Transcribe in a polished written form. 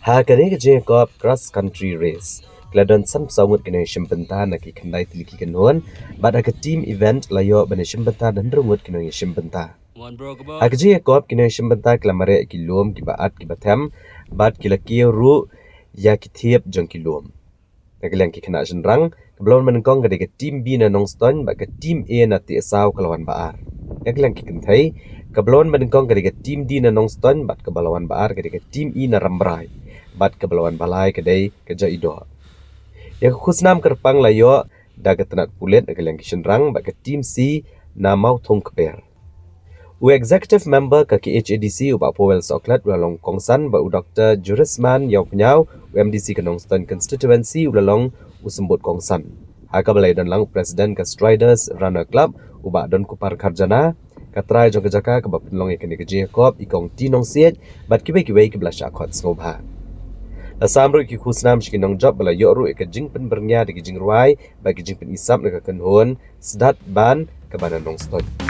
Hakane ke Jacob cross country race. Kladon sam saungut kene shimbenta na ki khandai tiliki kenhuan, bad aka team event layo bane shimbenta dan rungut kene shimbenta. Aka Jacob kene shimbenta klamare ki lom ki baat ki batem, bad ki lakio ru ya ki thiep jong ki lom. Nagaliang ki Khynnah jenrang, keblon menengkong ke team B na Nongstoiñ ba ke team A na ti asau kelawan baar. Nagaliang ki kentai, keblon menengkong ke team D na Nongstoiñ bat ke balawan baar ke team E na Rambrai. Bat ke balawan balai kedai ke jaido. Ya khusnam kerpang layo daga tenak pulet nagaliang ki jenrang ba ke team C na mau thong keper. U executive member ke KHADC u ba Powell Soklat ulalong kongsan ba u Dr. Jurisman Yau Penyau u MDC ke Nongstoiñ constituency ulalong u sembut kongsan. Haka balai dan lang presiden ke Striders Runner Club u ba don kupar karjana katrai jong kejaka ke ba penlong ikan ke Jacob ikong ti Nongstoiñ bat kibai ke belasya khot ngobha. Asamru ki khusnam shiki nong job bala yoru ke jingpen bernya de jing ruai ba jingpen isap ne ke kenhon sedat ban ke bana Nongstoiñ.